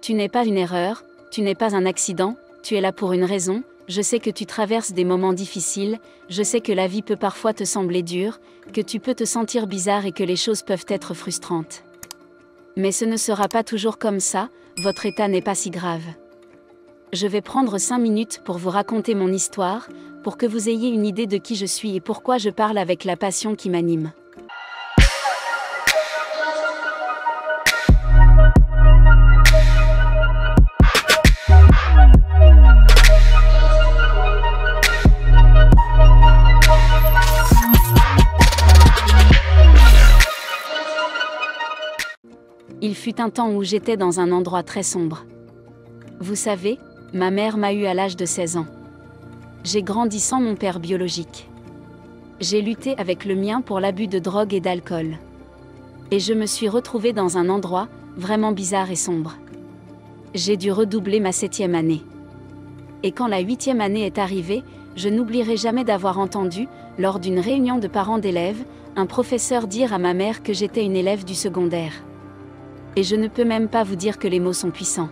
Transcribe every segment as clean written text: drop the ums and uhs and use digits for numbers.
Tu n'es pas une erreur, tu n'es pas un accident, tu es là pour une raison. Je sais que tu traverses des moments difficiles, je sais que la vie peut parfois te sembler dure, que tu peux te sentir bizarre et que les choses peuvent être frustrantes. Mais ce ne sera pas toujours comme ça, votre état n'est pas si grave. Je vais prendre 5 minutes pour vous raconter mon histoire, pour que vous ayez une idée de qui je suis et pourquoi je parle avec la passion qui m'anime. Il fut un temps où j'étais dans un endroit très sombre. Vous savez, ma mère m'a eu à l'âge de 16 ans. J'ai grandi sans mon père biologique. J'ai lutté avec le mien pour l'abus de drogue et d'alcool. Et je me suis retrouvée dans un endroit vraiment bizarre et sombre. J'ai dû redoubler ma 7e année. Et quand la 8e année est arrivée, je n'oublierai jamais d'avoir entendu, lors d'une réunion de parents d'élèves, un professeur dire à ma mère que j'étais une élève du secondaire. Et je ne peux même pas vous dire que les mots sont puissants.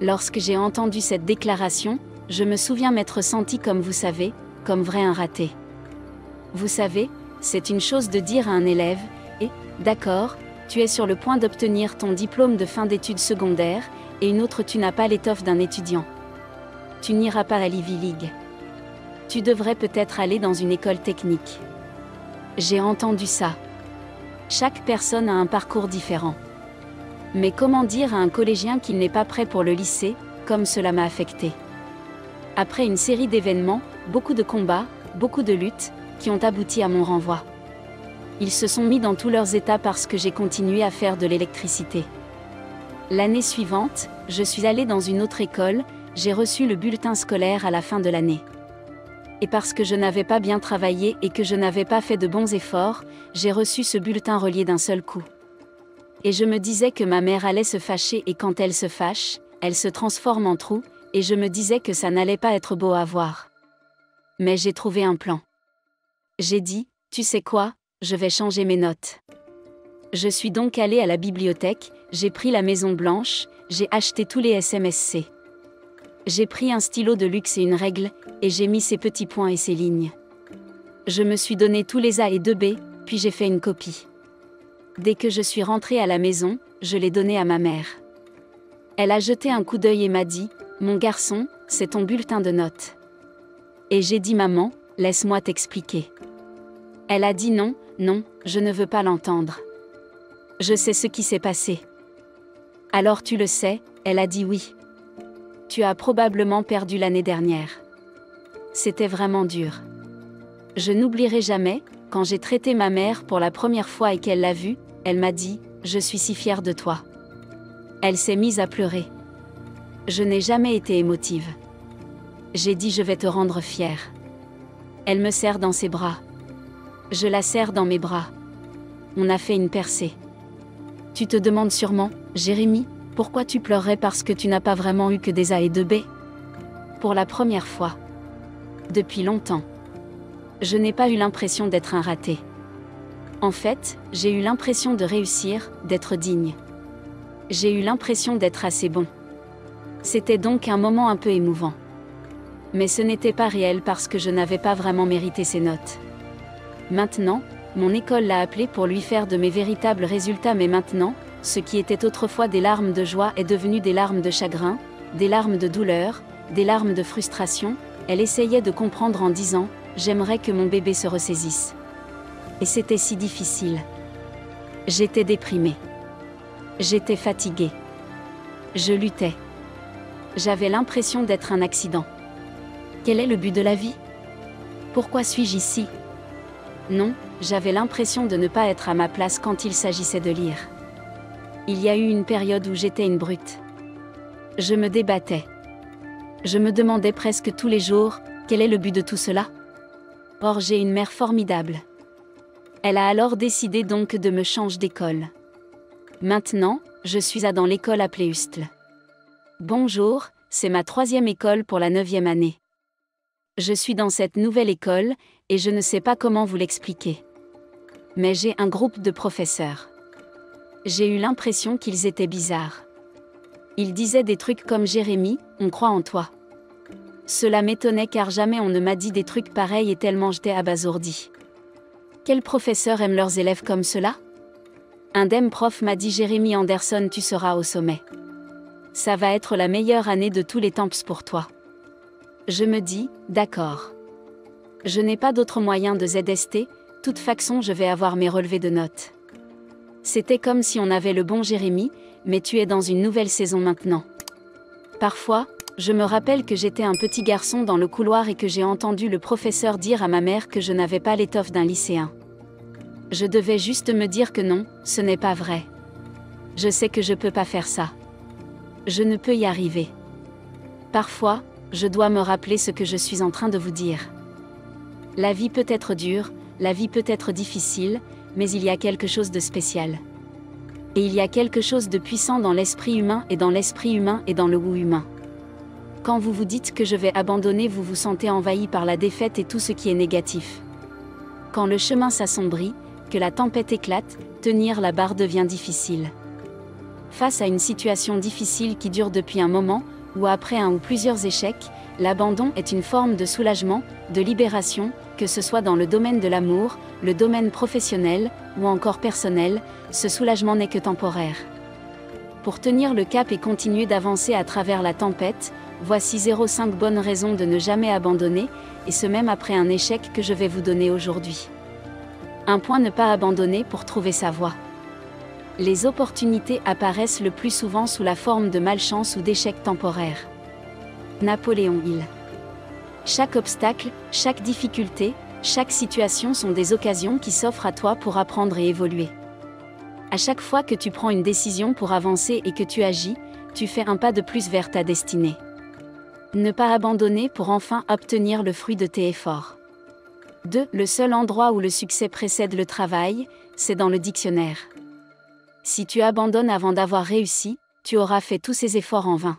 Lorsque j'ai entendu cette déclaration, je me souviens m'être sentie comme vous savez, comme vrai un raté. Vous savez, c'est une chose de dire à un élève, d'accord, tu es sur le point d'obtenir ton diplôme de fin d'études secondaires, et une autre tu n'as pas l'étoffe d'un étudiant. Tu n'iras pas à l'Ivy League. Tu devrais peut-être aller dans une école technique. J'ai entendu ça. Chaque personne a un parcours différent. Mais comment dire à un collégien qu'il n'est pas prêt pour le lycée, comme cela m'a affecté? Après une série d'événements, beaucoup de combats, beaucoup de luttes, qui ont abouti à mon renvoi. Ils se sont mis dans tous leurs états parce que j'ai continué à faire de l'électricité. L'année suivante, je suis allée dans une autre école, j'ai reçu le bulletin scolaire à la fin de l'année. Et parce que je n'avais pas bien travaillé et que je n'avais pas fait de bons efforts, j'ai reçu ce bulletin relié d'un seul coup. Et je me disais que ma mère allait se fâcher et quand elle se fâche, elle se transforme en trou, et je me disais que ça n'allait pas être beau à voir. Mais j'ai trouvé un plan. J'ai dit, tu sais quoi, je vais changer mes notes. Je suis donc allée à la bibliothèque, j'ai pris la Maison Blanche, j'ai acheté tous les SMSC. J'ai pris un stylo de luxe et une règle, et j'ai mis ces petits points et ces lignes. Je me suis donné tous les A et 2B, puis j'ai fait une copie. Dès que je suis rentrée à la maison, je l'ai donné à ma mère. Elle a jeté un coup d'œil et m'a dit, « Mon garçon, c'est ton bulletin de notes. » Et j'ai dit « Maman, laisse-moi t'expliquer. » Elle a dit « Non, non, je ne veux pas l'entendre. Je sais ce qui s'est passé. » Alors tu le sais, elle a dit « Oui. Tu as probablement perdu l'année dernière. » C'était vraiment dur. Je n'oublierai jamais, quand j'ai traité ma mère pour la première fois et qu'elle l'a vue, elle m'a dit « Je suis si fière de toi. » Elle s'est mise à pleurer. Je n'ai jamais été émotive. J'ai dit « Je vais te rendre fière. » Elle me serre dans ses bras. Je la serre dans mes bras. On a fait une percée. Tu te demandes sûrement, Jérémy, pourquoi tu pleurerais parce que tu n'as pas vraiment eu que des A et 2B? Pour la première fois. Depuis longtemps. Je n'ai pas eu l'impression d'être un raté. En fait, j'ai eu l'impression de réussir, d'être digne. J'ai eu l'impression d'être assez bon. C'était donc un moment un peu émouvant. Mais ce n'était pas réel parce que je n'avais pas vraiment mérité ces notes. Maintenant, mon école l'a appelé pour lui faire de mes véritables résultats, mais maintenant, ce qui était autrefois des larmes de joie est devenu des larmes de chagrin, des larmes de douleur, des larmes de frustration. Elle essayait de comprendre en disant « J'aimerais que mon bébé se ressaisisse. » Et c'était si difficile. J'étais déprimée. J'étais fatiguée. Je luttais. J'avais l'impression d'être un accident. Quel est le but de la vie? Pourquoi suis-je ici? Non, j'avais l'impression de ne pas être à ma place quand il s'agissait de lire. Il y a eu une période où j'étais une brute. Je me débattais. Je me demandais presque tous les jours, quel est le but de tout cela? Or j'ai une mère formidable. Elle a alors décidé donc de me changer d'école. Maintenant, je suis dans l'école appelée Ustl. Bonjour, c'est ma 3e école pour la 9e année. Je suis dans cette nouvelle école, et je ne sais pas comment vous l'expliquer. Mais j'ai un groupe de professeurs. J'ai eu l'impression qu'ils étaient bizarres. Il disait des trucs comme Jérémie, on croit en toi. Cela m'étonnait car jamais on ne m'a dit des trucs pareils et tellement j'étais abasourdi. Quels professeurs aiment leurs élèves comme cela? Un dem prof m'a dit Jérémie Anderson, tu seras au sommet. Ça va être la meilleure année de tous les temps pour toi. Je me dis, d'accord. Je n'ai pas d'autre moyen de ZST, toute façon je vais avoir mes relevés de notes. C'était comme si on avait le bon Jérémie, mais tu es dans une nouvelle saison maintenant. Parfois, je me rappelle que j'étais un petit garçon dans le couloir et que j'ai entendu le professeur dire à ma mère que je n'avais pas l'étoffe d'un lycéen. Je devais juste me dire que non, ce n'est pas vrai. Je sais que je peux pas faire ça. Je ne peux y arriver. Parfois, je dois me rappeler ce que je suis en train de vous dire. La vie peut être dure, la vie peut être difficile, mais il y a quelque chose de spécial. Et il y a quelque chose de puissant dans l'esprit humain et dans l'esprit humain et dans le goût humain. Quand vous vous dites que je vais abandonner, vous vous sentez envahi par la défaite et tout ce qui est négatif. Quand le chemin s'assombrit, que la tempête éclate, tenir la barre devient difficile. Face à une situation difficile qui dure depuis un moment, ou après un ou plusieurs échecs, l'abandon est une forme de soulagement, de libération, que ce soit dans le domaine de l'amour, le domaine professionnel, ou encore personnel, ce soulagement n'est que temporaire. Pour tenir le cap et continuer d'avancer à travers la tempête, voici 0,5 bonnes raisons de ne jamais abandonner, et ce même après un échec que je vais vous donner aujourd'hui. 1 point, ne pas abandonner pour trouver sa voie. Les opportunités apparaissent le plus souvent sous la forme de malchance ou d'échecs temporaires. Napoléon Hill. Chaque obstacle, chaque difficulté, chaque situation sont des occasions qui s'offrent à toi pour apprendre et évoluer. À chaque fois que tu prends une décision pour avancer et que tu agis, tu fais un pas de plus vers ta destinée. Ne pas abandonner pour enfin obtenir le fruit de tes efforts. 2. Le seul endroit où le succès précède le travail, c'est dans le dictionnaire. Si tu abandonnes avant d'avoir réussi, tu auras fait tous ces efforts en vain.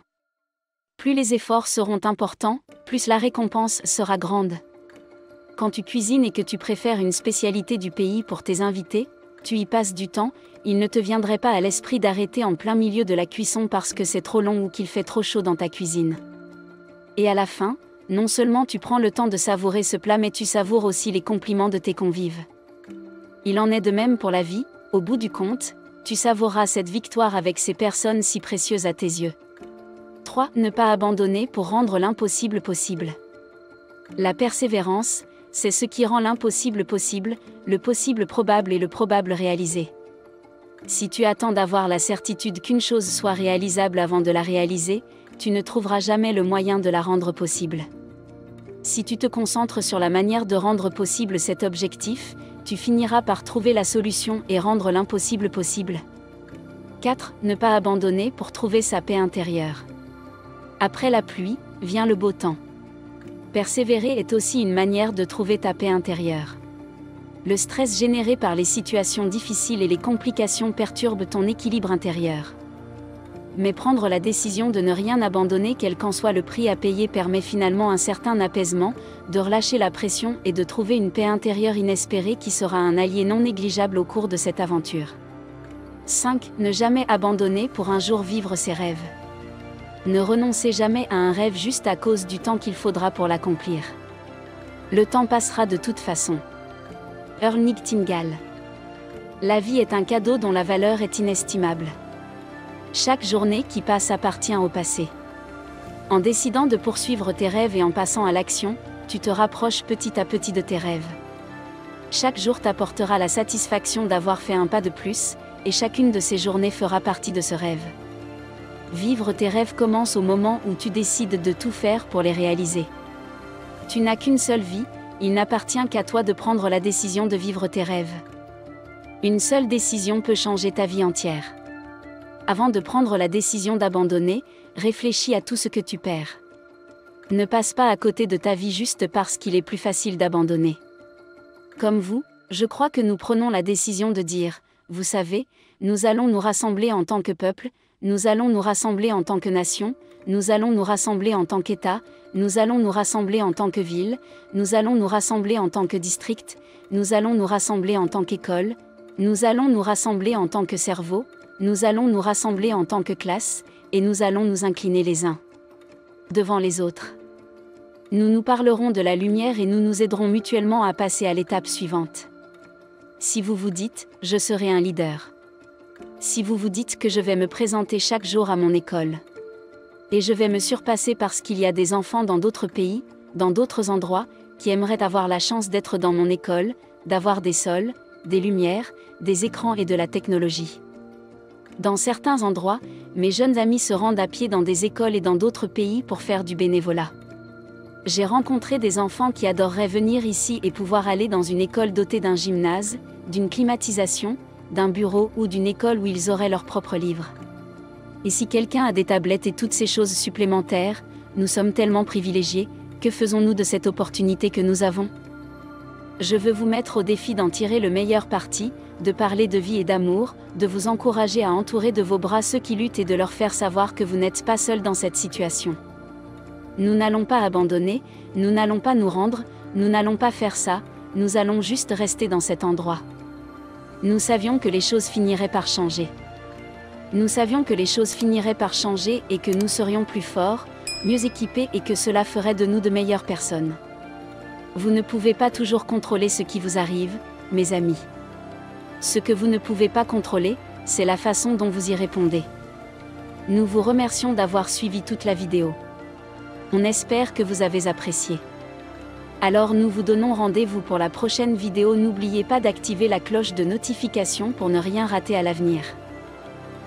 Plus les efforts seront importants, plus la récompense sera grande. Quand tu cuisines et que tu préfères une spécialité du pays pour tes invités, tu y passes du temps, il ne te viendrait pas à l'esprit d'arrêter en plein milieu de la cuisson parce que c'est trop long ou qu'il fait trop chaud dans ta cuisine. Et à la fin, non seulement tu prends le temps de savourer ce plat, mais tu savoures aussi les compliments de tes convives. Il en est de même pour la vie, au bout du compte, tu savoureras cette victoire avec ces personnes si précieuses à tes yeux. 3. Ne pas abandonner pour rendre l'impossible possible. La persévérance, c'est ce qui rend l'impossible possible, le possible probable et le probable réalisé. Si tu attends d'avoir la certitude qu'une chose soit réalisable avant de la réaliser, tu ne trouveras jamais le moyen de la rendre possible. Si tu te concentres sur la manière de rendre possible cet objectif, tu finiras par trouver la solution et rendre l'impossible possible. 4. Ne pas abandonner pour trouver sa paix intérieure. Après la pluie, vient le beau temps. Persévérer est aussi une manière de trouver ta paix intérieure. Le stress généré par les situations difficiles et les complications perturbent ton équilibre intérieur. Mais prendre la décision de ne rien abandonner quel qu'en soit le prix à payer permet finalement un certain apaisement, de relâcher la pression et de trouver une paix intérieure inespérée qui sera un allié non négligeable au cours de cette aventure. 5. Ne jamais abandonner pour un jour vivre ses rêves. Ne renoncez jamais à un rêve juste à cause du temps qu'il faudra pour l'accomplir. Le temps passera de toute façon. Earl Nightingale. La vie est un cadeau dont la valeur est inestimable. Chaque journée qui passe appartient au passé. En décidant de poursuivre tes rêves et en passant à l'action, tu te rapproches petit à petit de tes rêves. Chaque jour t'apportera la satisfaction d'avoir fait un pas de plus, et chacune de ces journées fera partie de ce rêve. Vivre tes rêves commence au moment où tu décides de tout faire pour les réaliser. Tu n'as qu'une seule vie, il n'appartient qu'à toi de prendre la décision de vivre tes rêves. Une seule décision peut changer ta vie entière. Avant de prendre la décision d'abandonner, réfléchis à tout ce que tu perds. Ne passe pas à côté de ta vie juste parce qu'il est plus facile d'abandonner. Comme vous, je crois que nous prenons la décision de dire, vous savez, nous allons nous rassembler en tant que peuple, nous allons nous rassembler en tant que nation, nous allons nous rassembler en tant qu'État, nous allons nous rassembler en tant que ville, nous allons nous rassembler en tant que district, nous allons nous rassembler en tant qu'école, nous allons nous rassembler en tant que cerveau, nous allons nous rassembler en tant que classe, et nous allons nous incliner les uns devant les autres. Nous nous parlerons de la lumière et nous nous aiderons mutuellement à passer à l'étape suivante. Si vous vous dites « je serai un leader », si vous vous dites que je vais me présenter chaque jour à mon école, et je vais me surpasser parce qu'il y a des enfants dans d'autres pays, dans d'autres endroits, qui aimeraient avoir la chance d'être dans mon école, d'avoir des sols, des lumières, des écrans et de la technologie. Dans certains endroits, mes jeunes amis se rendent à pied dans des écoles et dans d'autres pays pour faire du bénévolat. J'ai rencontré des enfants qui adoreraient venir ici et pouvoir aller dans une école dotée d'un gymnase, d'une climatisation, d'un bureau ou d'une école où ils auraient leurs propres livres. Et si quelqu'un a des tablettes et toutes ces choses supplémentaires, nous sommes tellement privilégiés, que faisons-nous de cette opportunité que nous avons ? Je veux vous mettre au défi d'en tirer le meilleur parti, de parler de vie et d'amour, de vous encourager à entourer de vos bras ceux qui luttent et de leur faire savoir que vous n'êtes pas seuls dans cette situation. Nous n'allons pas abandonner, nous n'allons pas nous rendre, nous n'allons pas faire ça, nous allons juste rester dans cet endroit. Nous savions que les choses finiraient par changer. Nous savions que les choses finiraient par changer et que nous serions plus forts, mieux équipés et que cela ferait de nous de meilleures personnes. Vous ne pouvez pas toujours contrôler ce qui vous arrive, mes amis. Ce que vous ne pouvez pas contrôler, c'est la façon dont vous y répondez. Nous vous remercions d'avoir suivi toute la vidéo. On espère que vous avez apprécié. Alors nous vous donnons rendez-vous pour la prochaine vidéo. N'oubliez pas d'activer la cloche de notification pour ne rien rater à l'avenir.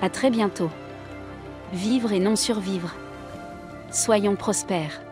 À très bientôt. Vivre et non survivre. Soyons prospères.